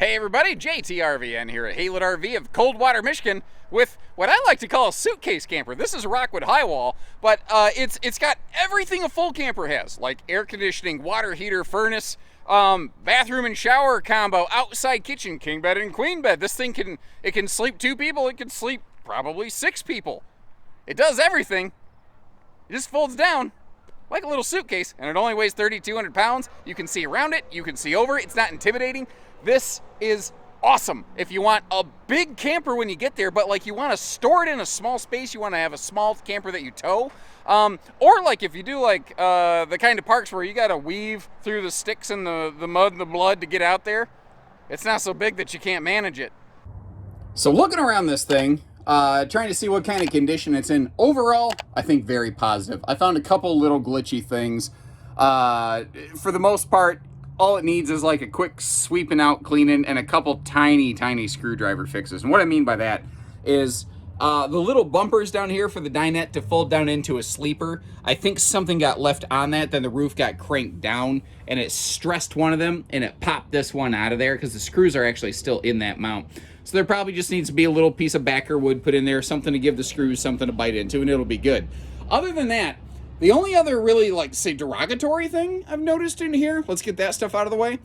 Hey everybody, JTRVN here at Haylett RV of Coldwater, Michigan with what I like to call a suitcase camper. This is a Rockwood Highwall, but it's got everything a full camper has, like air conditioning, water heater, furnace, bathroom and shower combo, outside kitchen, king bed and queen bed. This thing can sleep 2 people, it can sleep probably 6 people. It does everything. It just folds down like a little suitcase, and it only weighs 3,200 pounds. You can see around it, you can see over it. It's not intimidating. This is awesome if you want a big camper when you get there, but like you want to store it in a small space, you want to have a small camper that you tow, or like if you do like the kind of parks where you got to weave through the sticks and the mud and the blood to get out there, it's not so big that you can't manage it. So looking around this thing, trying to see what kind of condition it's in. Overall, I think very positive. I found a couple little glitchy things. For the most part, all it needs is like a quick sweeping out, cleaning, and a couple tiny screwdriver fixes. And what I mean by that is the little bumpers down here for the dinette to fold down into a sleeper. I think something got left on that, then the roof got cranked down, and it stressed one of them, and it popped this one out of there because the screws are actually still in that mount. So there probably just needs to be a little piece of backer wood put in there, something to give the screws something to bite into, and it'll be good. Other than that, the only other really, like, say, derogatory thing I've noticed in here, let's get that stuff out of the way,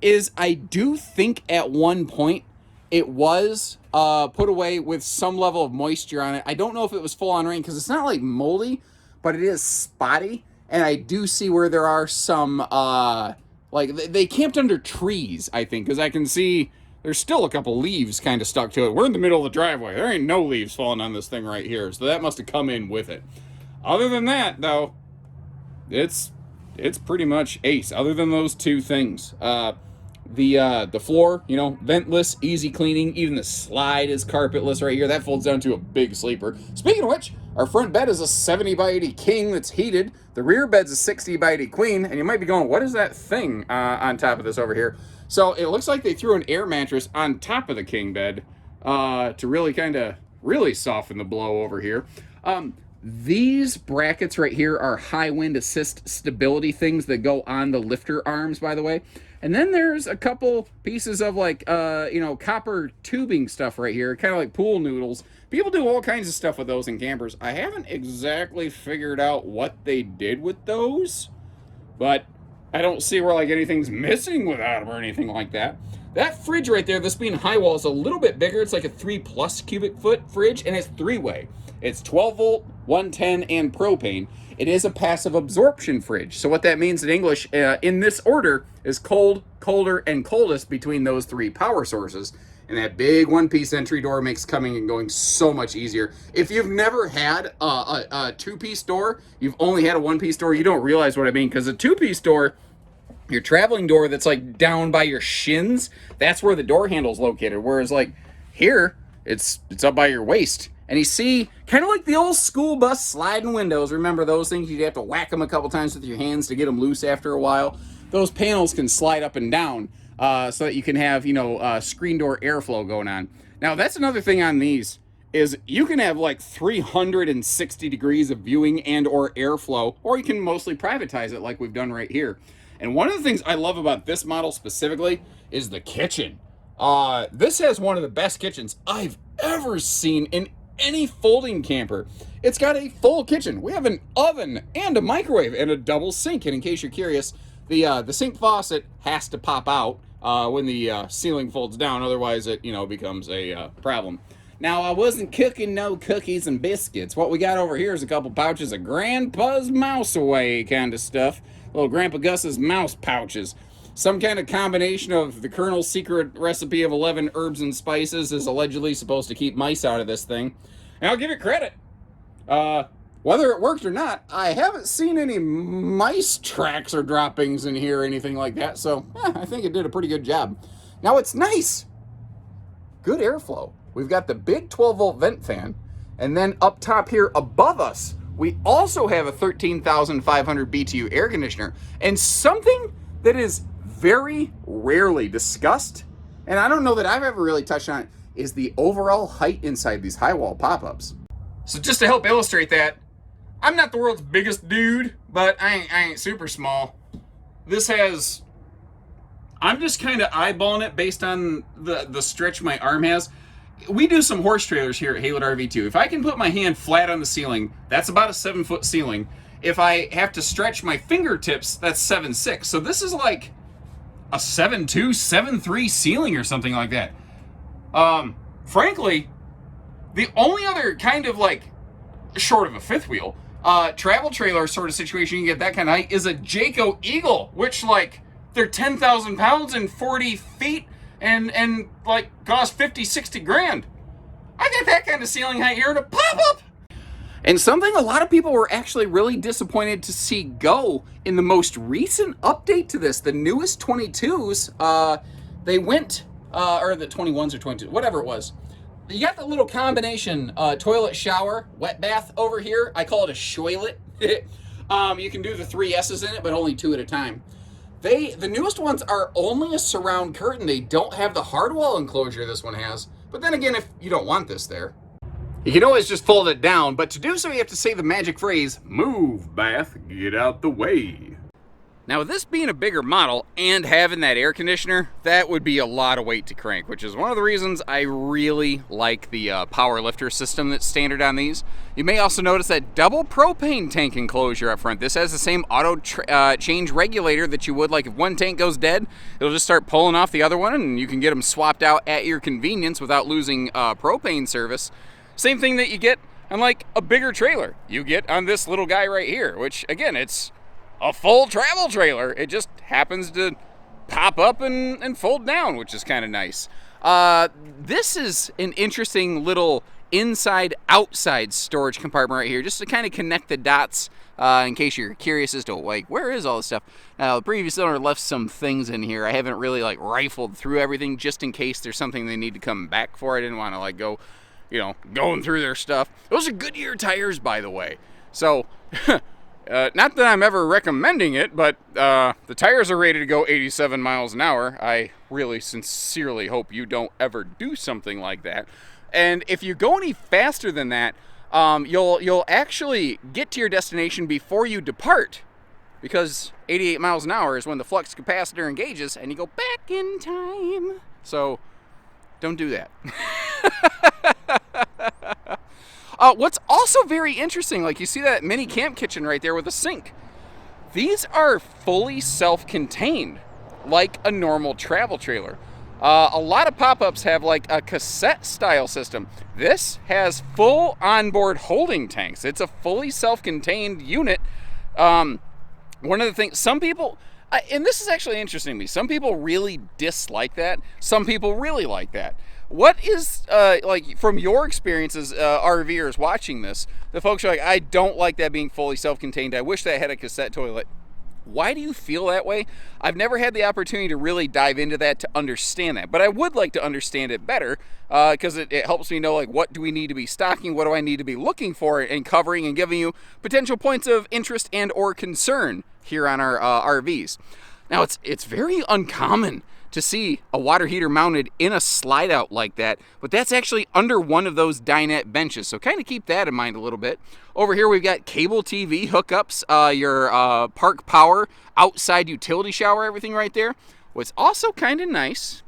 is I do think at one point it was put away with some level of moisture on it. I don't know if it was full on rain, because it's not, like, moldy, but it is spotty, and I do see where there are some, like, they camped under trees, I think, because I can see there's still a couple leaves kind of stuck to it. We're in the middle of the driveway. There ain't no leaves falling on this thing right here, so that must have come in with it. Other than that, though, it's pretty much ace. Other than those 2 things, the floor, you know, ventless, easy cleaning. Even the slide is carpetless right here. That folds down to a big sleeper. Speaking of which, our front bed is a 70 by 80 king that's heated. The rear bed's a 60 by 80 queen, and you might be going, what is that thing on top of this over here? So it looks like they threw an air mattress on top of the king bed to really kind of soften the blow over here. These brackets right here are high wind assist stability things that go on the lifter arms, by the way. And then there's a couple pieces of like, you know, copper tubing stuff right here, kind of like pool noodles. People do all kinds of stuff with those in campers. I haven't exactly figured out what they did with those, but I don't see where like anything's missing without them or anything like that. That fridge right there, this being Highwall, is a little bit bigger. It's like a 3+ cubic foot fridge, and it's 3-way. It's 12 volt, 110, and propane. It is a passive absorption fridge. So what that means in English, in this order, is cold, colder, and coldest between those 3 power sources. And that big 1-piece entry door makes coming and going so much easier. If you've never had a 2-piece door, you've only had a 1-piece door, you don't realize what I mean. Because a 2-piece door, your traveling door that's like down by your shins, that's where the door handle's located. Whereas like here, it's up by your waist. And you see, kind of like the old school bus sliding windows. Remember those things? You'd have to whack them a couple times with your hands to get them loose after a while. Those panels can slide up and down so that you can have, you know, screen door airflow going on. Now, that's another thing on these is you can have like 360 degrees of viewing and or airflow, or you can mostly privatize it like we've done right here. And one of the things I love about this model specifically is the kitchen. This has one of the best kitchens I've ever seen in any folding camper. It's got a full kitchen. We have an oven and a microwave and a double sink. And in case you're curious, the sink faucet has to pop out when the ceiling folds down. Otherwise, it, you know, becomes a problem. Now, I wasn't cooking no cookies and biscuits. What we got over here is a couple pouches of Grandpa's Mouse Away kind of stuff. Little Grandpa Gus's mouse pouches. Some kind of combination of the Colonel's secret recipe of 11 herbs and spices is allegedly supposed to keep mice out of this thing. And I'll give it credit. Whether it worked or not, I haven't seen any mice tracks or droppings in here or anything like that. So I think it did a pretty good job. Now it's nice. Good airflow. We've got the big 12-volt vent fan. And then up top here above us, we also have a 13,500 BTU air conditioner. And something that is very rarely discussed, and I don't know that I've ever really touched on it, is the overall height inside these Highwall pop-ups. So just to help illustrate that, I'm not the world's biggest dude, but I ain't super small. This has I'm just kind of eyeballing it based on the stretch my arm has. We do some horse trailers here at Haylett RV2. If I can put my hand flat on the ceiling, that's about a 7-foot ceiling. If I have to stretch my fingertips, that's 7'6". So this is like a 7'2", 7'3" ceiling or something like that. Frankly, the only other kind of like, short of a fifth wheel, travel trailer sort of situation you get that kind of height is a Jayco Eagle, which like they're 10,000 pounds and 40 feet and like cost 50, 60 grand. I got that kind of ceiling height here in a Popup. And something a lot of people were actually really disappointed to see go in the most recent update to this, the newest 22s, they went, or the 21s or 22s, whatever it was. You got the little combination toilet, shower, wet bath over here. I call it a shoilet. You can do the 3 S's in it, but only 2 at a time. The newest ones are only a surround curtain. They don't have the hard wall enclosure this one has. But then again, if you don't want this there, you can always just fold it down. But to do so, you have to say the magic phrase, "Move, bath, get out the way." Now, with this being a bigger model and having that air conditioner, that would be a lot of weight to crank, which is one of the reasons I really like the power lifter system that's standard on these. You may also notice that double propane tank enclosure up front. This has the same auto change regulator that you would, like if one tank goes dead, it'll just start pulling off the other one and you can get them swapped out at your convenience without losing propane service. Same thing that you get on like a bigger trailer. You get on this little guy right here, which again, it's a full travel trailer. It just happens to pop up and fold down, which is kind of nice. This is an interesting little inside-outside storage compartment right here, just to kind of connect the dots in case you're curious as to, like, where is all this stuff? Now, the previous owner left some things in here. I haven't really, like, rifled through everything just in case there's something they need to come back for. I didn't want to, like, go, you know, going through their stuff. Those are Goodyear tires, by the way. So... not that I'm ever recommending it, but the tires are rated to go 87 miles an hour. I really sincerely hope you don't ever do something like that. And if you go any faster than that, you'll actually get to your destination before you depart, because 88 miles an hour is when the flux capacitor engages and you go back in time. So don't do that. What's also very interesting, like you see that mini camp kitchen right there with a sink. These are fully self-contained, like a normal travel trailer. A lot of pop-ups have like a cassette style system. This has full onboard holding tanks. It's a fully self-contained unit. One of the things, some people, and this is actually interesting to me, some people really dislike that. Some people really like that. What is, like, from your experiences, RVers watching this, the folks are like, I don't like that being fully self-contained. I wish that had a cassette toilet. Why do you feel that way? I've never had the opportunity to really dive into that to understand that, but I would like to understand it better because it helps me know, like, what do we need to be stocking? What do I need to be looking for and covering and giving you potential points of interest and or concern here on our RVs. Now, it's very uncommon to see a water heater mounted in a slide out like that, but that's actually under one of those dinette benches, so kind of keep that in mind a little bit. Over here we've got cable TV hookups, your park power, outside utility shower, everything right there. What's also kind of nice,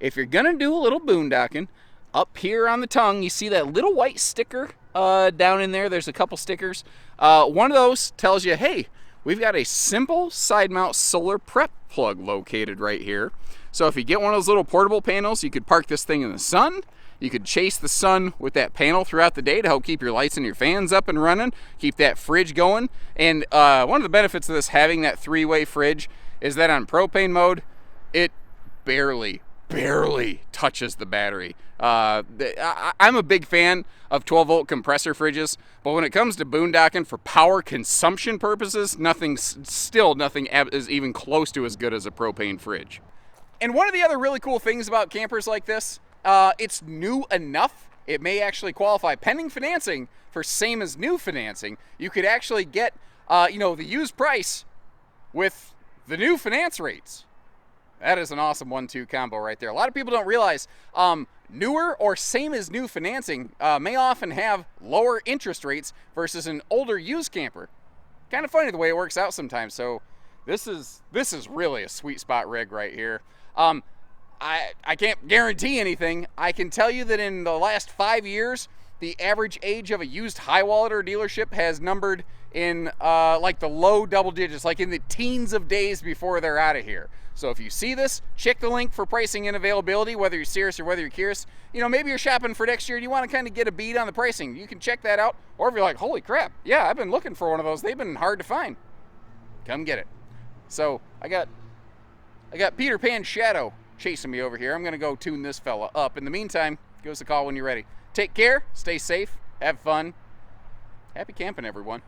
if you're gonna do a little boondocking, up here on the tongue you see that little white sticker down in there. There's a couple stickers. One of those tells you, hey, we've got a simple side mount solar prep plug located right here. So if you get one of those little portable panels, you could park this thing in the sun. You could chase the sun with that panel throughout the day to help keep your lights and your fans up and running, keep that fridge going. And one of the benefits of this, having that 3-way fridge, is that on propane mode, it barely touches the battery. I'm a big fan of 12-volt compressor fridges, but when it comes to boondocking for power consumption purposes, nothing is even close to as good as a propane fridge. And one of the other really cool things about campers like this, it's new enough. It may actually qualify pending financing for same as new financing. You could actually get, the used price with the new finance rates. That is an awesome 1-2 combo right there. A lot of people don't realize newer or same as new financing may often have lower interest rates versus an older used camper. Kind of funny the way it works out sometimes. So This is really a sweet spot rig right here. I can't guarantee anything. I can tell you that in the last 5 years, the average age of a used Highwall at our dealership has numbered in like the low double digits, like in the teens of days before they're out of here. So if you see this, check the link for pricing and availability, whether you're serious or whether you're curious. You know, maybe you're shopping for next year and you want to kind of get a beat on the pricing. You can check that out. Or if you're like, holy crap, yeah, I've been looking for one of those. They've been hard to find. Come get it. So I got Peter Pan's shadow chasing me over here. I'm going to go tune this fella up. In the meantime, give us a call when you're ready. Take care, stay safe, have fun. Happy camping, everyone.